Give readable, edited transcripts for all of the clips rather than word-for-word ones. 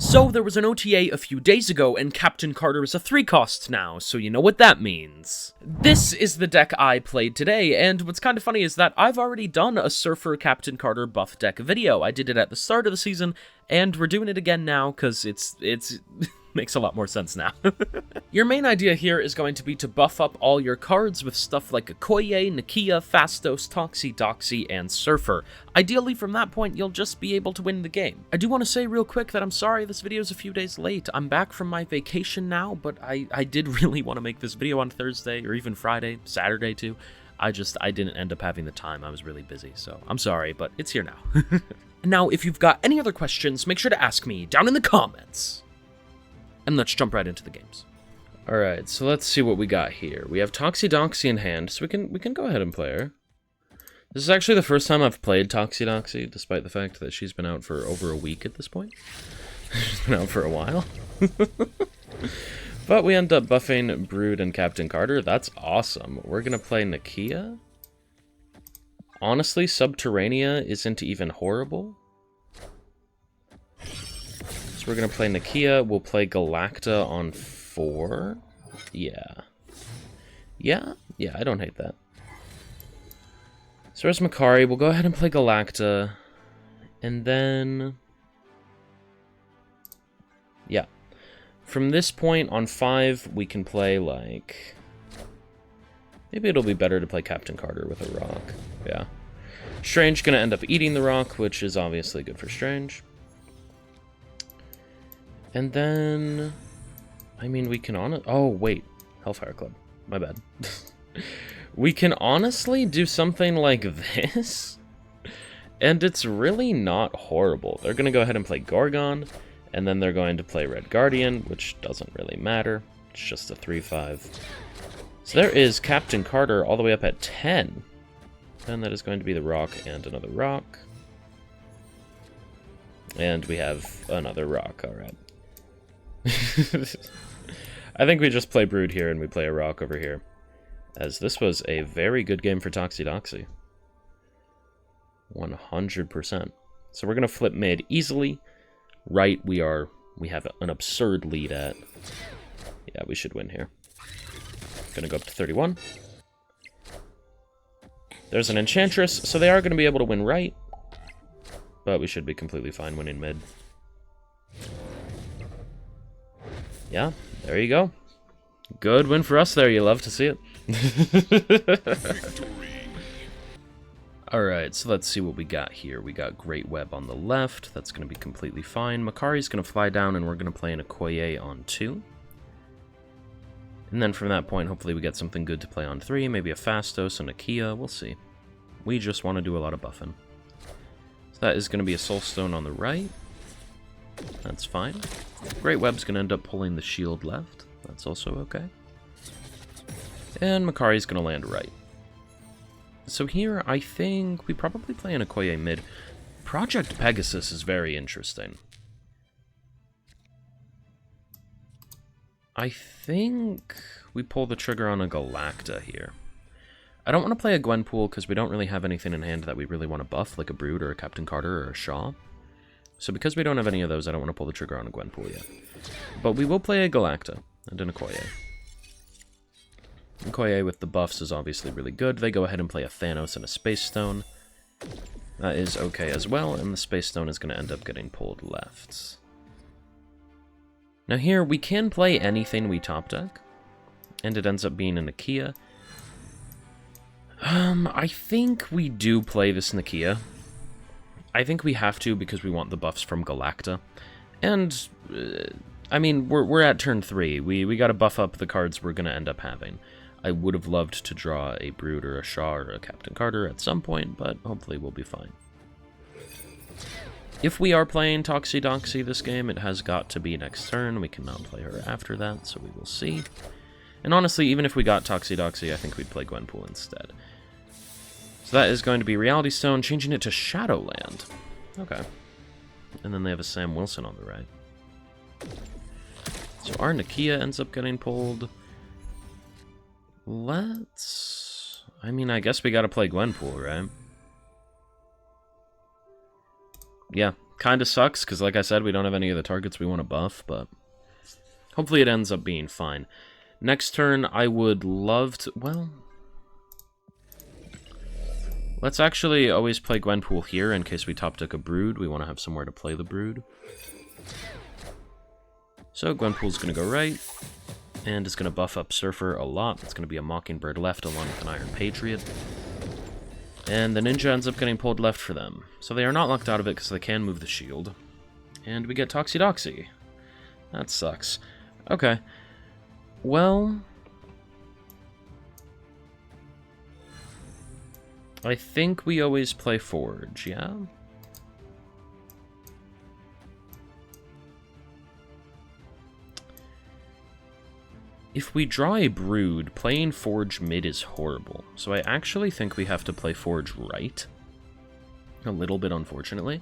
So there was an OTA a few days ago, and Captain Carter is a 3-cost now, so you know what that means. This is the deck I played today, and what's kind of funny is that I've already done a Surfer Captain Carter buff deck video. I did it at the start of the season, and we're doing it again now, because it's makes a lot more sense now. Your main idea here is going to be to buff up all your cards with stuff like Okoye, Nakia, Phastos, Toxie, Doxie, and Surfer. Ideally, from that point, you'll just be able to win the game. I do want to say real quick that I'm sorry this video is a few days late. I'm back from my vacation now, but I did really want to make this video on Thursday, or even Friday, Saturday too. I didn't end up having the time. I was really busy, so I'm sorry, but it's here now. Now, if you've got any other questions, make sure to ask me down in the comments. And let's jump right into the games. Alright, so let's see what we got here. We have Toxie Doxie in hand, so we can go ahead and play her. This is actually the first time I've played Toxie Doxie, despite the fact that she's been out for over a week at this point. She's been out for a while. But we end up buffing Brood and Captain Carter. That's awesome. We're gonna play Nakia. Honestly, Subterranea isn't even horrible. We're going to play Nakia, we'll play Galacta on 4. Yeah, I don't hate that. So there's Makari, we'll go ahead and play Galacta. And then... yeah. From this point, on 5, we can play, like... maybe it'll be better to play Captain Carter with a rock. Yeah. Strange going to end up eating the rock, which is obviously good for Strange. And then, I mean, we can oh, wait. Hellfire Club. My bad. We can honestly do something like this. And it's really not horrible. They're going to go ahead and play Gorgon. And then they're going to play Red Guardian, which doesn't really matter. It's just a 3/5. So there is Captain Carter all the way up at 10. And that is going to be the rock and another rock. And we have another rock, alright. I think we just play Brood here and we play a rock over here, as this was a very good game for Toxie Doxie. 100%. So we're gonna flip mid easily. Right, we have an absurd lead at. Yeah, we should win here. Gonna go up to 31. There's an Enchantress, so they are gonna be able to win right, but we should be completely fine winning mid. Yeah, there you go. Good win for us there, you love to see it. Alright, so let's see what we got here. We got Great Web on the left, that's going to be completely fine. Makari's going to fly down and we're going to play an Okoye on 2. And then from that point, hopefully we get something good to play on 3, maybe a Phastos and a Nakia, we'll see. We just want to do a lot of buffing. So that is going to be a Soulstone on the right. That's fine. Great Web's going to end up pulling the shield left. That's also okay. And Makari's going to land right. So here, I think we probably play an Okoye mid. Project Pegasus is very interesting. I think we pull the trigger on a Galacta here. I don't want to play a Gwenpool because we don't really have anything in hand that we really want to buff, like a Brood or a Captain Carter or a Shaw. So because we don't have any of those, I don't want to pull the trigger on a Gwenpool yet. But we will play a Galacta and an Okoye. Okoye with the buffs is obviously really good. They go ahead and play a Thanos and a Space Stone. That is okay as well, and the Space Stone is going to end up getting pulled left. Now here, we can play anything we top deck, and it ends up being a Nakia. I think we do play this Nakia. I think we have to because we want the buffs from Galacta. And, I mean, we're at turn 3. We gotta buff up the cards we're gonna end up having. I would have loved to draw a Brood or a Shaw or a Captain Carter at some point, but hopefully we'll be fine. If we are playing Toxie Doxie this game, it has got to be next turn. We cannot play her after that, so we will see. And honestly, even if we got Toxie Doxie, I think we'd play Gwenpool instead. So that is going to be Reality Stone, changing it to Shadowland. Okay. And then they have a Sam Wilson on the right. So our Nakia ends up getting pulled. Let's... I mean, I guess we gotta play Gwenpool, right? Yeah, Kind of sucks, because like I said, we don't have any of the targets we want to buff, but hopefully it ends up being fine. Next turn, I would love to... Well... Let's actually always play Gwenpool here in case we top deck a Brood. We want to have somewhere to play the Brood. So Gwenpool's going to go right, and it's going to buff up Surfer a lot. It's going to be a Mockingbird left along with an Iron Patriot. And the Ninja ends up getting pulled left for them. So they are not locked out of it because they can move the shield. And we get Toxie Doxie. That sucks. Okay. Well... I think we always play Forge, yeah? If we draw a Brood, playing Forge mid is horrible. So I actually think we have to play Forge right. A little bit, unfortunately.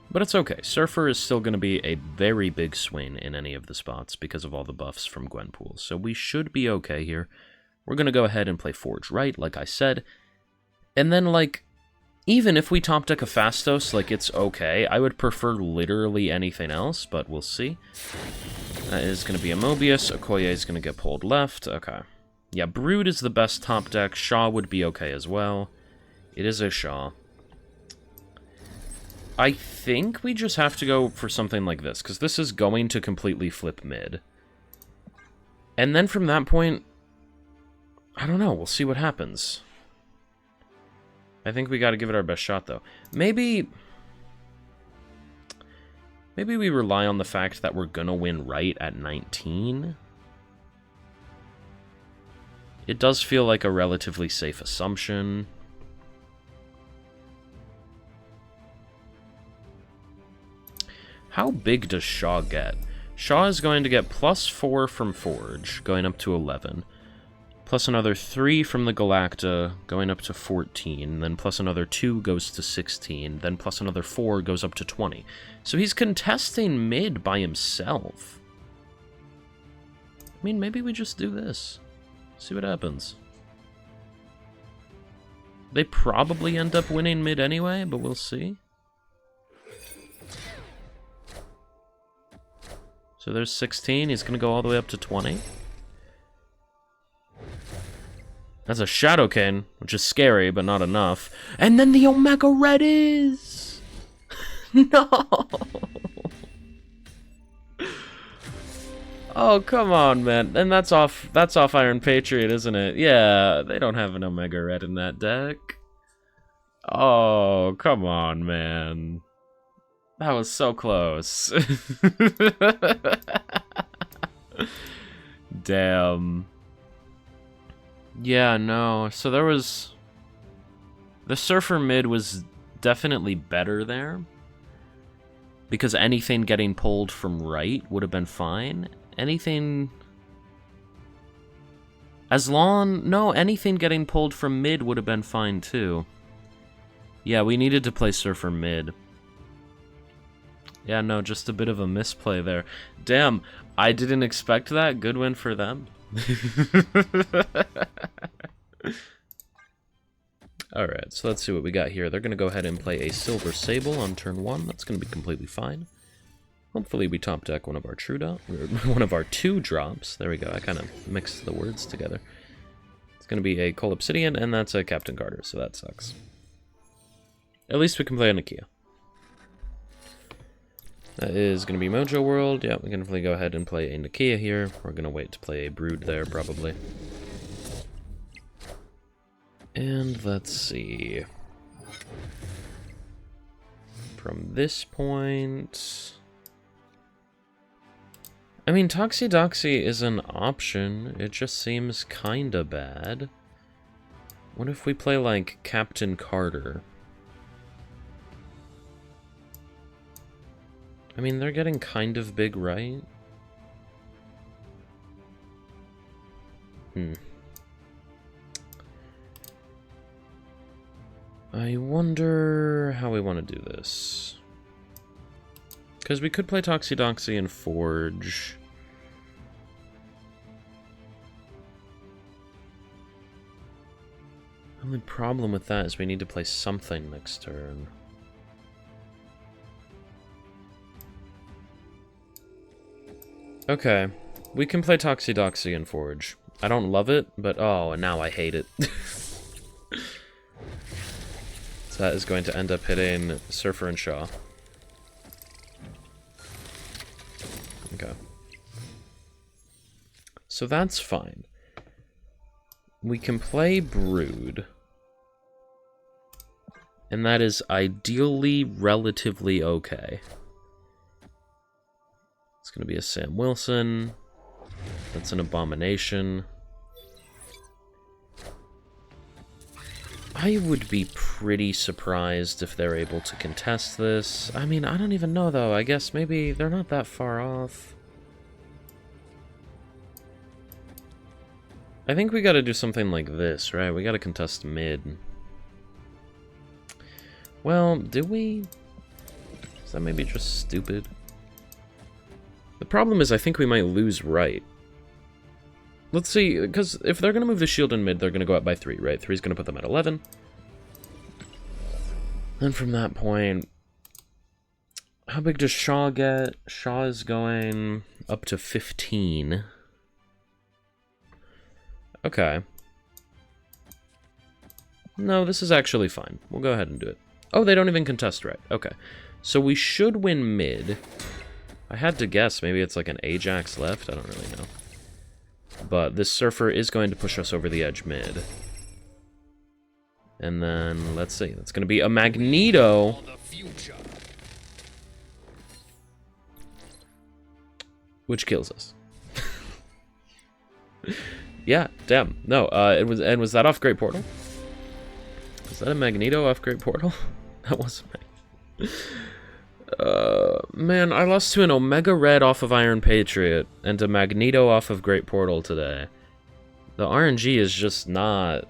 But it's okay. Surfer is still going to be a very big swing in any of the spots because of all the buffs from Gwenpool. So we should be okay here. We're going to go ahead and play Forge right, like I said. And then, like, even if we top deck a Phastos, like, it's okay. I would prefer literally anything else, but we'll see. That is going to be a Mobius. Okoye is going to get pulled left. Okay. Yeah, Brood is the best top deck. Shaw would be okay as well. It is a Shaw. I think we just have to go for something like this, because this is going to completely flip mid. And then from that point, I don't know. We'll see what happens. I think we got to give it our best shot, though. Maybe we rely on the fact that we're going to win right at 19. It does feel like a relatively safe assumption. How big does Shaw get? Shaw is going to get +4 from Forge, going up to 11. Plus another 3 from the Galacta, going up to 14. Then plus another 2 goes to 16. Then plus another 4 goes up to 20. So he's contesting mid by himself. I mean, maybe we just do this. See what happens. They probably end up winning mid anyway, but we'll see. So there's 16. He's going to go all the way up to 20. That's a Shadowkin, which is scary, but not enough. And then the Omega Red is... No! Oh, come on, man. And that's off Iron Patriot, isn't it? Yeah, they don't have an Omega Red in that deck. Oh, come on, man. That was so close. Damn. Yeah, no. So there was... The Surfer mid was definitely better there. Because anything getting pulled from right would have been fine. Anything... anything getting pulled from mid would have been fine too. Yeah, we needed to play Surfer mid. Yeah, no, just a bit of a misplay there. Damn, I didn't expect that. Good win for them. Alright, so let's see what we got here. They're going to go ahead and play a Silver Sable on turn 1. That's going to be completely fine. Hopefully we top deck one of our one of our 2 drops. There we go, I kind of mixed the words together. It's going to be a Coal Obsidian, and that's a Captain Carter, so that sucks. At least we can play a Nakia. That is going to be Mojo World. Yeah, we can definitely go ahead and play a Nakia here. We're going to wait to play a Brood there, probably. And let's see. From this point... I mean, Toxie Doxie is an option. It just seems kinda bad. What if we play, like, Captain Carter? I mean, they're getting kind of big, right? I wonder how we want to do this. Because we could play Toxie Doxie and Forge. The only problem with that is we need to play something next turn. Okay. We can play Toxie, Doxie, and Forge. I don't love it, but oh, now I hate it. So that is going to end up hitting Surfer and Shaw. Okay. So that's fine. We can play Brood. And that is ideally relatively okay. It's going to be a Sam Wilson. That's an Abomination. I would be pretty surprised if they're able to contest this. I mean, I don't even know, though. I guess maybe they're not that far off. I think we gotta do something like this, right? We gotta contest mid. Well, do we? Is that maybe just stupid? The problem is I think we might lose right. Let's see, because if they're going to move the shield in mid, they're going to go up by 3, right? 3's going to put them at 11. And from that point, how big does Shaw get? Shaw is going up to 15. Okay. No, this is actually fine. We'll go ahead and do it. Oh, they don't even contest right. Okay. So we should win mid. I had to guess. Maybe it's like an Ajax left. I don't really know. But this Surfer is going to push us over the edge mid. And then, let's see. It's going to be a Magneto. Which kills us. Yeah, damn. No, was that off Great Portal? Was that a Magneto off Great Portal? That wasn't me. Man, I lost to an Omega Red off of Iron Patriot and a Magneto off of Great Portal today. The RNG is just not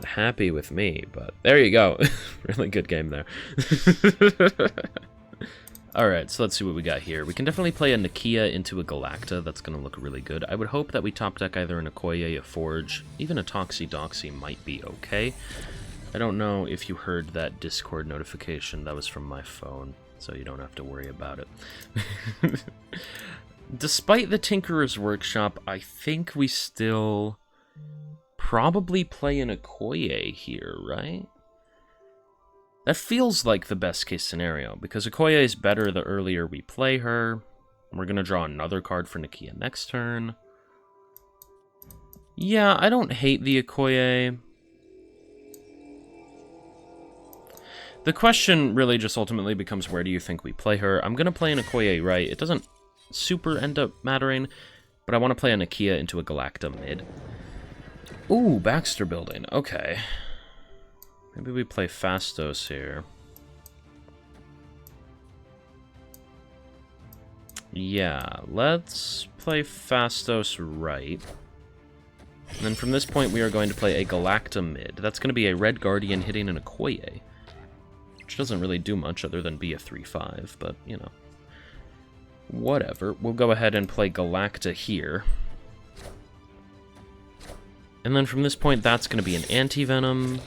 happy with me, but there you go. Really good game there. Alright, so let's see what we got here. We can definitely play a Nakia into a Galacta. That's going to look really good. I would hope that we top deck either an Okoye, a Forge, even a Toxie Doxie might be okay. I don't know if you heard that Discord notification. That was from my phone, so you don't have to worry about it. Despite the Tinkerer's Workshop, I think we still probably play an Okoye here, right? That feels like the best case scenario, because Okoye is better the earlier we play her. We're going to draw another card for Nakia next turn. Yeah, I don't hate the Okoye. The question really just ultimately becomes, where do you think we play her? I'm going to play an Okoye right. It doesn't super end up mattering, but I want to play a Nakia into a Galacta mid. Ooh, Baxter building. Okay. Maybe we play Phastos here. Yeah, let's play Phastos right. And then from this point, we are going to play a Galacta mid. That's going to be a Red Guardian hitting an Okoye, which doesn't really do much other than be a 3/5, but, you know. Whatever. We'll go ahead and play Galacta here. And then from this point, that's going to be an Anti-Venom.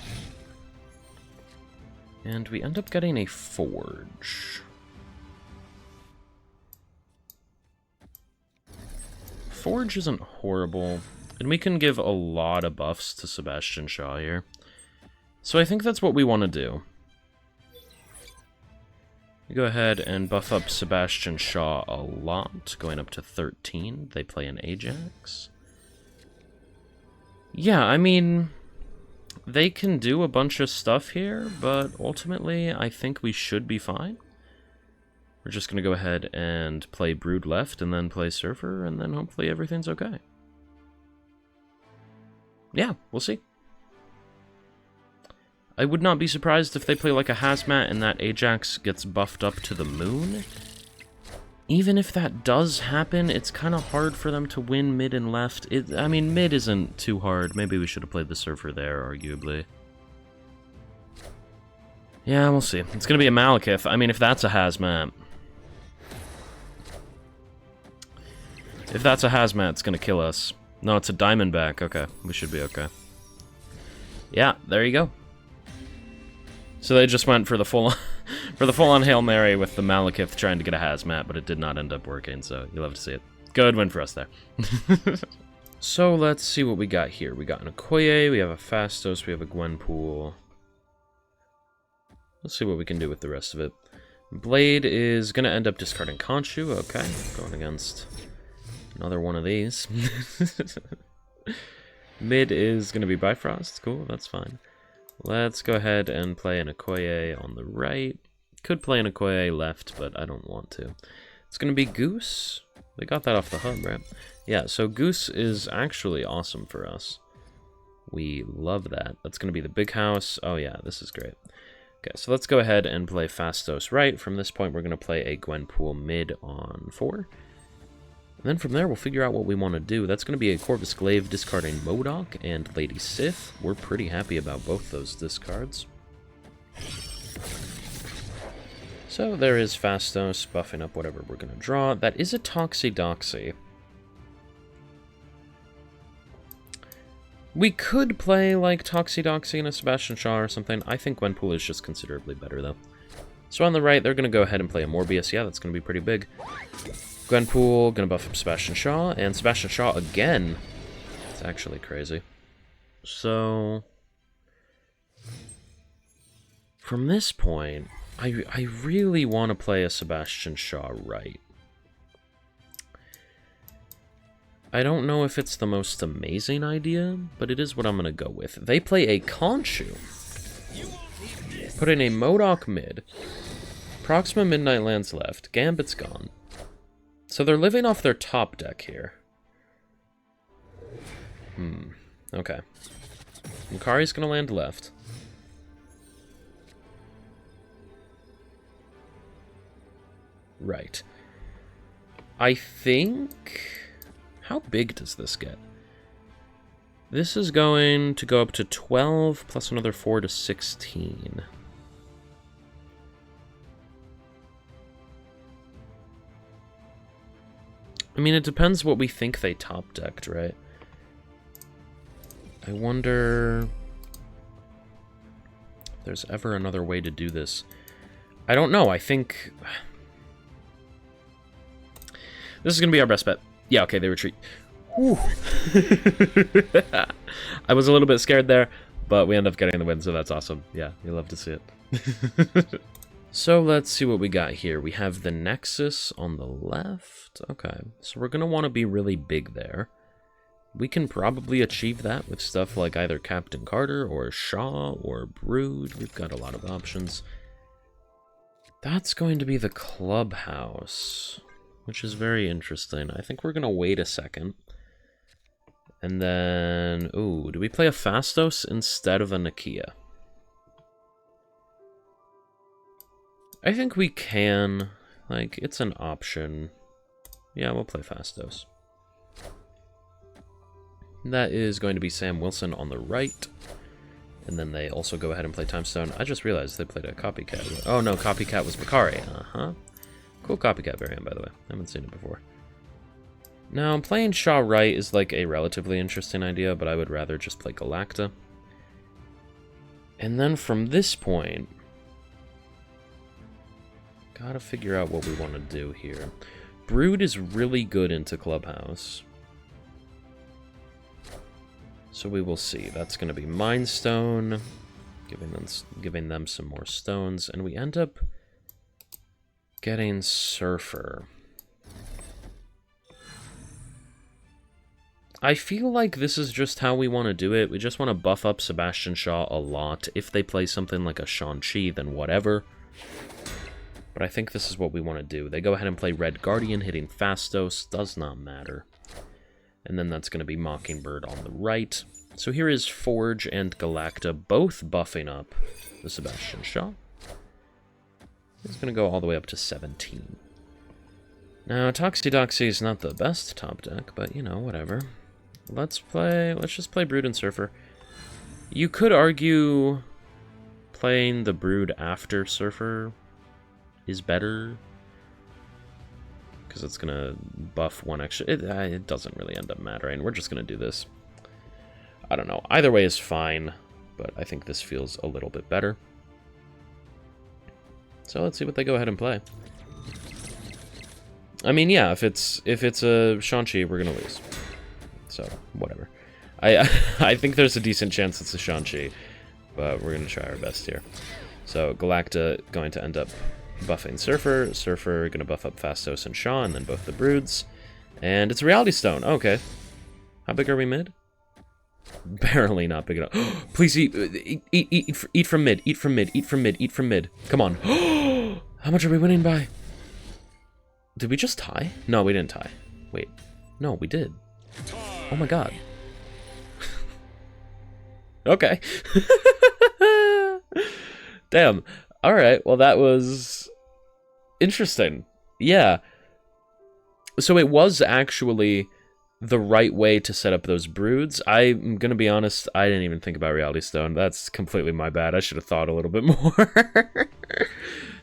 And we end up getting a Forge. Forge isn't horrible. And we can give a lot of buffs to Sebastian Shaw here. So I think that's what we want to do. We go ahead and buff up Sebastian Shaw a lot, going up to 13. They play an Ajax. Yeah, I mean, they can do a bunch of stuff here, but ultimately, I think we should be fine. We're just going to go ahead and play Brood left, and then play Surfer, and then hopefully everything's okay. Yeah, we'll see. I would not be surprised if they play like a Hazmat and that Ajax gets buffed up to the moon. Even if that does happen, it's kind of hard for them to win mid and left. I mean, mid isn't too hard. Maybe we should have played the Surfer there, arguably. Yeah, we'll see. It's going to be a Malekith. I mean, if that's a Hazmat. If that's a Hazmat, it's going to kill us. No, it's a Diamondback. Okay, we should be okay. Yeah, there you go. So they just went for the full-on For the full-on Hail Mary with the Malekith trying to get a hazmat, but it did not end up working, so you'll have to see it. Good win for us there. So let's see what we got here. We got an Okoye, we have a Phastos, we have a Gwenpool. Let's see what we can do with the rest of it. Blade is going to end up discarding Khonshu. Okay, going against another one of these. Mid is going to be Bifrost. Cool, that's fine. Let's go ahead and play an Okoye on the right. Could play an Okoye left, but I don't want to. It's going to be Goose. They got that off the hub, right? Yeah, so Goose is actually awesome for us. We love that. That's going to be the big house. Oh yeah, this is great. Okay, so let's go ahead and play Phastos right. From this point, we're going to play a Gwenpool mid on 4. And then from there, we'll figure out what we want to do. That's going to be a Corvus Glaive discarding Modok and Lady Sith. We're pretty happy about both those discards. So there is Phastos buffing up whatever we're going to draw. That is a Toxie Doxie. We could play, like, Toxie Doxie and a Sebastian Shaw or something. I think Gwenpool is just considerably better, though. So on the right, they're going to go ahead and play a Morbius. Yeah, that's going to be pretty big. Gwenpool, going to buff up Sebastian Shaw, and Sebastian Shaw again. It's actually crazy. So from this point, I really want to play a Sebastian Shaw right. I don't know if it's the most amazing idea, but it is what I'm going to go with. They play a Khonshu. Put in a Modok mid. Proxima Midnight lands left. Gambit's gone. So they're living off their top deck here. Okay. Makari's going to land left. Right. I think... How big does this get? This is going to go up to 12 plus another 4 to 16. I mean, it depends what we think they top decked, right? I wonder if there's ever another way to do this. I don't know. I think this is going to be our best bet. Yeah, okay, they retreat. Whew. I was a little bit scared there, but we end up getting the win, so that's awesome. Yeah, you love to see it. So let's see what we got here. We have the Nexus on the left. Okay, so we're going to want to be really big there. We can probably achieve that with stuff like either Captain Carter or Shaw or Brood. We've got a lot of options. That's going to be the clubhouse, which is very interesting. I think we're going to wait a second. And then, ooh, do we play a Phastos instead of a Nakia? I think we can. Like, it's an option. Yeah, we'll play Phastos. That is going to be Sam Wilson on the right. And then they also go ahead and play Time Stone. I just realized they played a Copycat. Oh no, Copycat was Makari. Uh-huh. Cool Copycat variant, by the way. I haven't seen it before. Now, playing Shaw right is like a relatively interesting idea, but I would rather just play Galacta. And then from this point, gotta figure out what we want to do here. Brood is really good into Clubhouse. So we will see. That's going to be Mind Stone, giving them some more stones, and we end up getting Surfer. I feel like this is just how we want to do it. We just want to buff up Sebastian Shaw a lot. If they play something like a Shang-Chi, then whatever. But I think this is what we want to do. They go ahead and play Red Guardian, hitting Phastos. Does not matter. And then that's going to be Mockingbird on the right. So here is Forge and Galacta both buffing up the Sebastian Shaw. It's going to go all the way up to 17. Now, Toxie Doxie is not the best top deck, but, you know, whatever. Let's just play Brood and Surfer. You could argue playing the Brood after Surfer is better, because it's going to buff one extra. It doesn't really end up mattering. We're just going to do this. I don't know. Either way is fine, but I think this feels a little bit better. So let's see what they go ahead and play. I mean, yeah, if it's a Shanchi, we're gonna lose. So whatever. I think there's a decent chance it's a Shanchi, but we're gonna try our best here. So Galacta going to end up buffing Surfer. Surfer gonna buff up Phastos and Shaw, and then both the Broods. And it's a Reality Stone. Okay. How big are we mid? Barely not big enough. Please eat from mid. Eat from mid. Eat from mid. Eat from mid. Come on. How much are we winning by? Did we just tie? No, we didn't tie. Wait. No, we did. Oh my god. Okay. Damn. Alright, well that was interesting. Yeah. So it was actually the right way to set up those Broods. I'm gonna be honest, I didn't even think about Reality Stone. That's completely my bad. I should have thought a little bit more.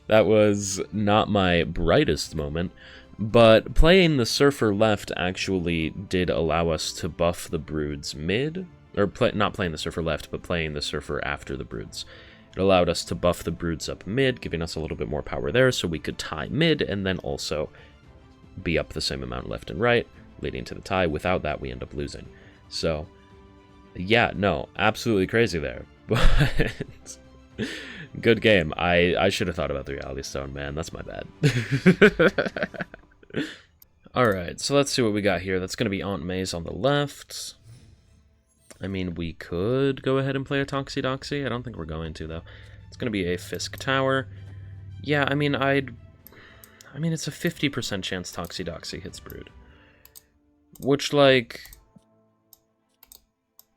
That was not my brightest moment. But playing the Surfer left actually did allow us to buff the Broods mid. Or not playing the Surfer left, but playing the Surfer after the Broods. It allowed us to buff the Broods up mid, giving us a little bit more power there, so we could tie mid, and then also be up the same amount left and right, leading to the tie. Without that, we end up losing. So, yeah, no, absolutely crazy there. But good game. I should have thought about the Reality Stone, man. That's my bad. Alright, so let's see what we got here. That's going to be Aunt May's on the left. I mean, we could go ahead and play a Toxie Doxie. I don't think we're going to, though. It's going to be a Fisk Tower. Yeah, I mean, it's a 50% chance Toxie Doxie hits Brood. Which, like,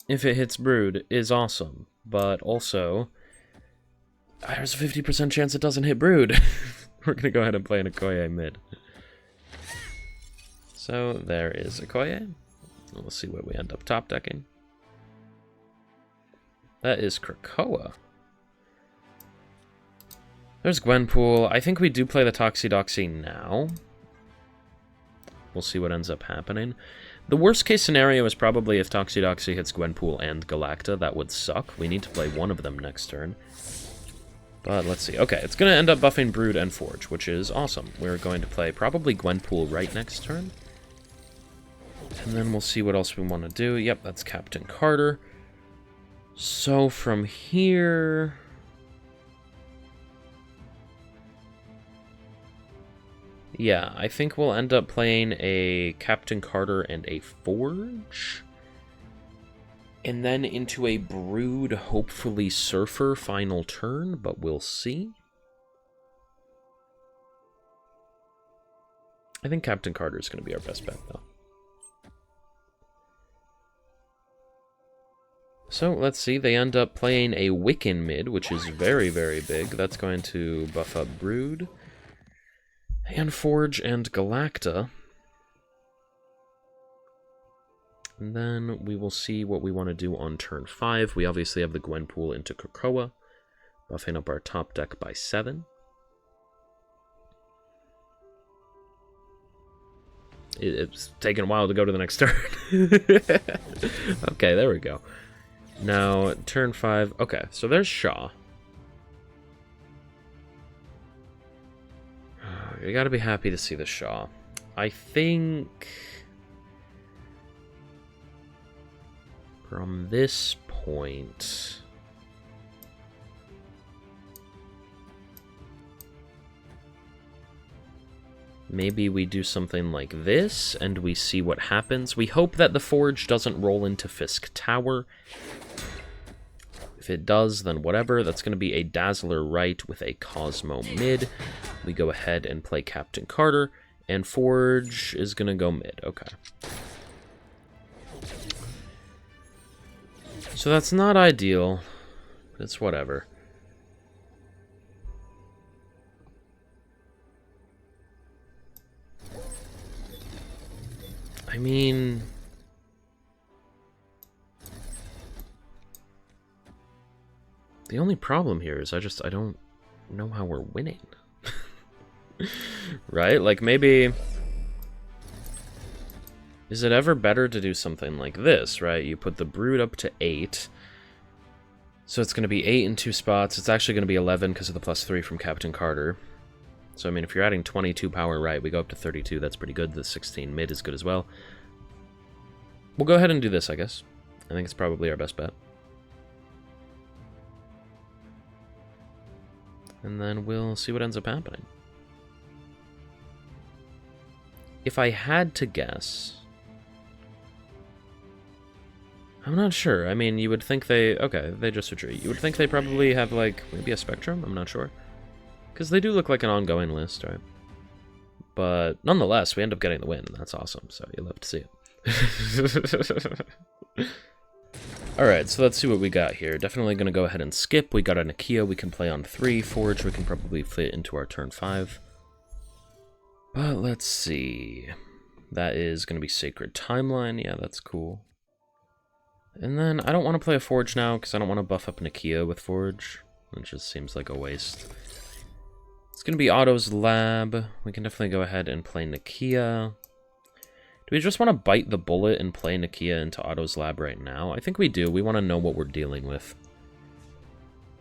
if it hits Brood, is awesome. But also, there's a 50% chance it doesn't hit Brood. We're going to go ahead and play an okoye mid. So, there is okoye. We'll see what we end up top decking. That is Krakoa. There's Gwenpool. I think we do play the Toxie Doxie now. We'll see what ends up happening. The worst case scenario is probably if Toxie Doxie hits Gwenpool and Galacta. That would suck. We need to play one of them next turn. But let's see. Okay, it's going to end up buffing Brood and Forge, which is awesome. We're going to play probably Gwenpool right next turn. And then we'll see what else we want to do. Yep, that's Captain Carter. So from here... yeah, I think we'll end up playing a Captain Carter and a Forge. And then into a Brood, hopefully Surfer final turn, but we'll see. I think Captain Carter is going to be our best bet, though. So, let's see, they end up playing a Wiccan mid, which is very, very big. That's going to buff up Brood. And Forge and Galacta. And then we will see what we want to do on turn 5. We obviously have the Gwenpool into Krakoa, buffing up our top deck by 7. It's taking a while to go to the next turn. Okay, there we go. Now, turn 5. Okay, so there's Shaw. You gotta be happy to see the Shaw. I think... from this point... maybe we do something like this, and we see what happens. We hope that the Forge doesn't roll into Fisk Tower. If it does, then whatever. That's going to be a Dazzler right with a Cosmo mid. We go ahead and play Captain Carter, and Forge is going to go mid. Okay. So that's not ideal. It's whatever. I mean... the only problem here is I don't know how we're winning. Right? Like, maybe... is it ever better to do something like this, right? You put the Brood up to 8. So it's going to be 8 in 2 spots. It's actually going to be 11 because of the +3 from Captain Carter. So, I mean, if you're adding 22 power right, we go up to 32. That's pretty good. The 16 mid is good as well. We'll go ahead and do this, I guess. I think it's probably our best bet. And then we'll see what ends up happening. If I had to guess... I'm not sure. I mean, you would think they... Okay, they just retreat. You would think they probably have, like, maybe a Spectrum? I'm not sure. Because they do look like an ongoing list, right? But nonetheless, we end up getting the win, and that's awesome, so you'll love to see it. Alright, so let's see what we got here. Definitely going to go ahead and skip. We got a Nakia we can play on 3. Forge we can probably fit into our turn 5. But let's see. That is going to be Sacred Timeline. Yeah, that's cool. And then I don't want to play a Forge now, because I don't want to buff up Nakia with Forge. It just seems like a waste. It's going to be Otto's Lab. We can definitely go ahead and play Nakia. Do we just want to bite the bullet and play Nakia into Otto's Lab right now? I think we do. We want to know what we're dealing with.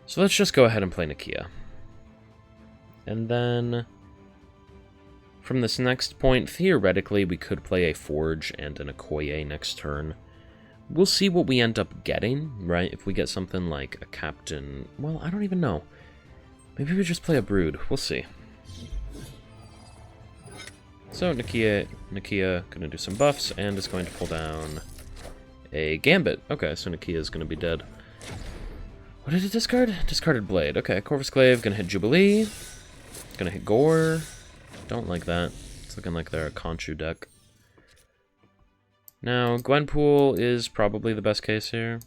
So let's just go ahead and play Nakia. And then... from this next point, theoretically, we could play a Forge and an okoye next turn. We'll see what we end up getting, right? If we get something like a Captain... well, I don't even know. Maybe we just play a Brood. We'll see. So, Nakia gonna do some buffs, and is going to pull down a Gambit. Okay, so Nakia is gonna be dead. What did it discard? Discarded Blade. Okay, Corvus Glaive gonna hit Jubilee. Gonna hit Gore. Don't like that. It's looking like they're a Conchu deck. Now, Gwenpool is probably the best case here.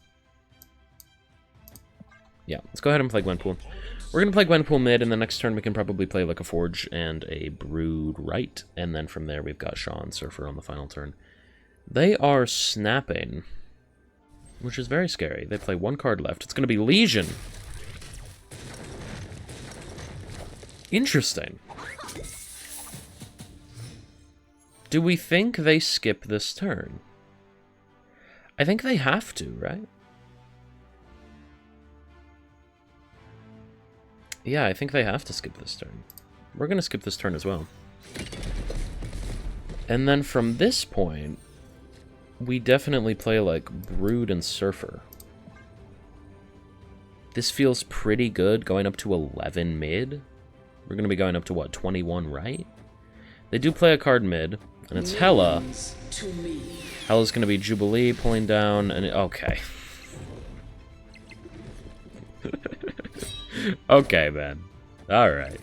Yeah, let's go ahead and play Gwenpool. We're going to play Gwenpool mid, and the next turn we can probably play like a Forge and a Brood right. And then from there we've got Shaw and Surfer on the final turn. They are snapping, which is very scary. They play 1 card left. It's going to be Legion. Interesting. Do we think they skip this turn? I think they have to, right? Yeah, I think they have to skip this turn. We're going to skip this turn as well. And then from this point, we definitely play like Brood and Surfer. This feels pretty good, going up to 11 mid. We're going to be going up to, what, 21 right? They do play a card mid, and it's Hela. Hela's going to be Jubilee pulling down, and okay. Okay, man. Alright.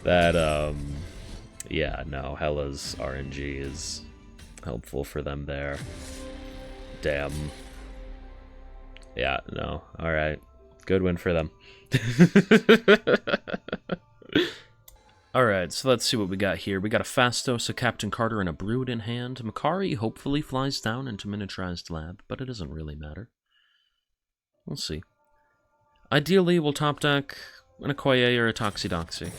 That, yeah, no, Hela's RNG is helpful for them there. Damn. Yeah, no, alright. Good win for them. Alright, so let's see what we got here. We got a Phastos, a Captain Carter, and a Brood in hand. Makari hopefully flies down into Miniaturized Lab, but it doesn't really matter. We'll see. Ideally, we'll top deck an okoye or a toxie.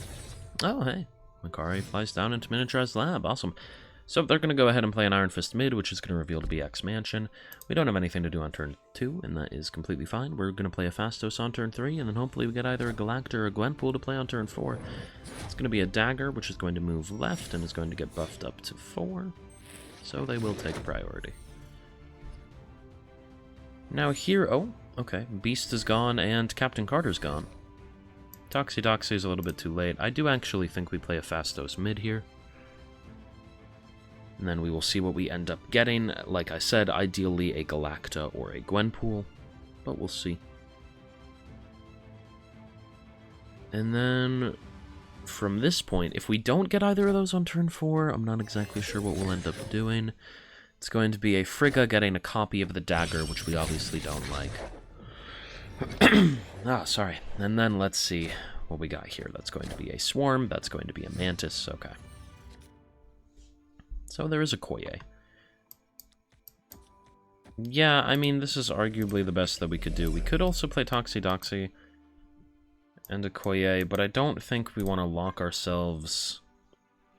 Oh, hey. Makari flies down into Miniaturized Lab. Awesome. So they're going to go ahead and play an Iron Fist mid, which is going to reveal to be X Mansion. We don't have anything to do on turn 2, and that is completely fine. We're going to play a Phastos on turn 3, and then hopefully we get either a Galacta or a Gwenpool to play on turn 4. It's going to be a Dagger, which is going to move left and is going to get buffed up to 4. So they will take priority. Now here... oh, okay. Beast is gone, and Captain Carter's gone. Toxie is a little bit too late. I do actually think we play a Phastos mid here. And then we will see what we end up getting. Like I said, ideally a Galacta or a Gwenpool, but we'll see. And then from this point, if we don't get either of those on turn 4, I'm not exactly sure what we'll end up doing. It's going to be a Frigga getting a copy of the Dagger, which we obviously don't like. Ah, sorry. And then let's see what we got here. That's going to be a Swarm. That's going to be a Mantis. Okay. So there is a okoye. Yeah, I mean, this is arguably the best that we could do. We could also play Doxie and a okoye, but I don't think we want to lock ourselves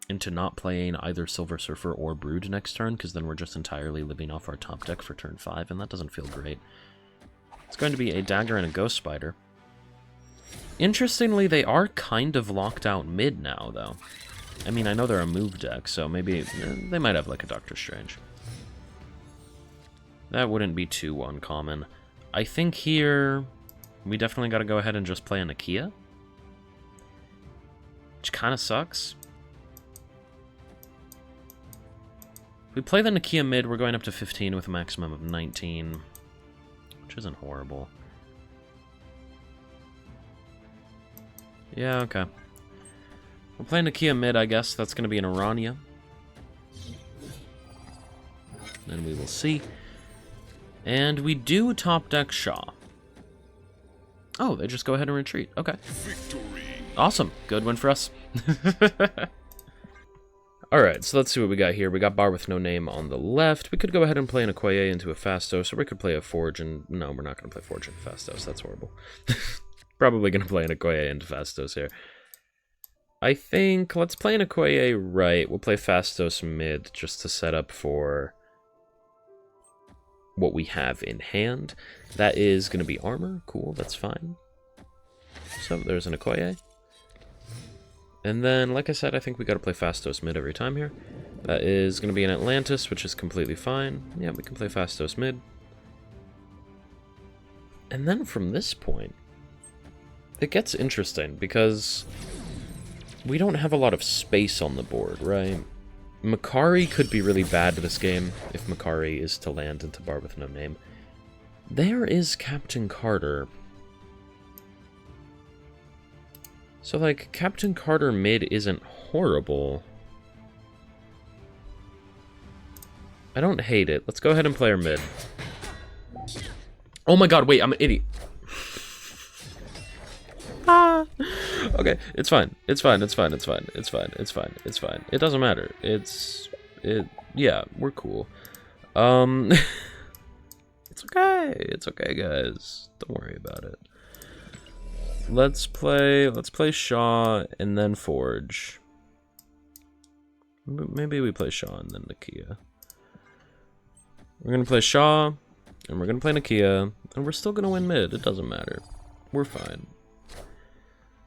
into not playing either Silver Surfer or Brood next turn, because then we're just entirely living off our top deck for turn 5, and that doesn't feel great. It's going to be a Dagger and a Ghost Spider. Interestingly, they are kind of locked out mid now, though. I mean, I know they're a move deck, so maybe they might have, like, a Doctor Strange. That wouldn't be too uncommon. I think here, we definitely got to go ahead and just play a Nakia, which kind of sucks. If we play the Nakia mid, we're going up to 15 with a maximum of 19, which isn't horrible. Yeah, okay. We'll play Nakia mid, I guess. That's going to be an Arania. Then we will see. And we do top deck Shaw. Oh, they just go ahead and retreat. Okay. Victory. Awesome. Good win for us. Alright, so let's see what we got here. We got Bar with no name on the left. We could go ahead and play an Okoye into a Phastos, or we could play a Forge and... No, we're not going to play Forge into Phastos. That's horrible. Probably going to play an Okoye into Phastos here. I think... Let's play an Okoye right. We'll play Phastos mid just to set up for what we have in hand. That is going to be armor. Cool, that's fine. So there's an Okoye. And then, like I said, I think we got to play Phastos mid every time here. That is going to be an Atlantis, which is completely fine. Yeah, we can play Phastos mid. And then from this point, it gets interesting, because we don't have a lot of space on the board, right? Makari could be really bad this game, if Makari is to land into Bar with no name. There is Captain Carter. So, like, Captain Carter mid isn't horrible. I don't hate it. Let's go ahead and play her mid. Oh my god, wait, I'm an idiot. Ah. Okay, it's fine. It's fine, it's fine, it's fine, it's fine, it's fine, it's fine. It doesn't matter. Yeah, we're cool. It's okay. It's okay, guys. Don't worry about it. Let's play Shaw and then Forge. Maybe we play Shaw and then Nakia. We're gonna play Shaw, and we're gonna play Nakia, and we're still gonna win mid. It doesn't matter. We're fine.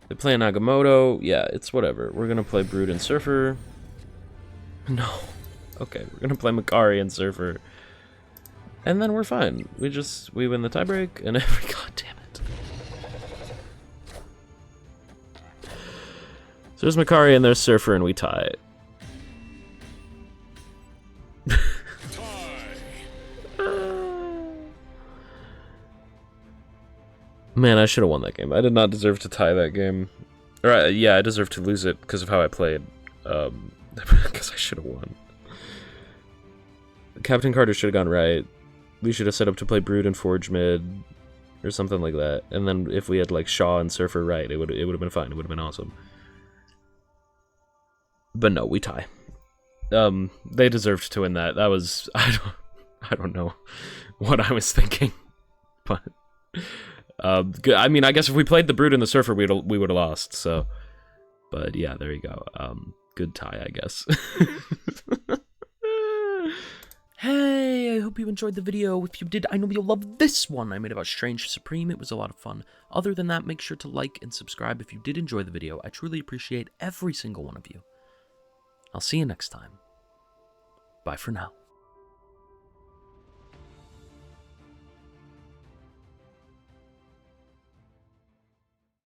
They play Nagamoto. Yeah, it's whatever. We're gonna play Brood and Surfer. No. Okay, we're gonna play Makari and Surfer. And then we're fine. We win the tiebreak, and every god damn it. So there's Makari and there's Surfer, and we tie. Man, I should have won that game. I did not deserve to tie that game. Or, yeah, I deserve to lose it because of how I played. Because I should have won. Captain Carter should have gone right. We should have set up to play Brood and Forge mid, or something like that. And then if we had, like, Shaw and Surfer right, it would have been fine. It would have been awesome. But no, we tie. They deserved to win that. That was... I don't know what I was thinking. But... I mean, I guess if we played the Brood and the Surfer, we would have lost, so... But yeah, there you go. Good tie, I guess. Hey, I hope you enjoyed the video. If you did, I know you'll love this one I made about Strange Supreme. It was a lot of fun. Other than that, make sure to like and subscribe if you did enjoy the video. I truly appreciate every single one of you. I'll see you next time. Bye for now.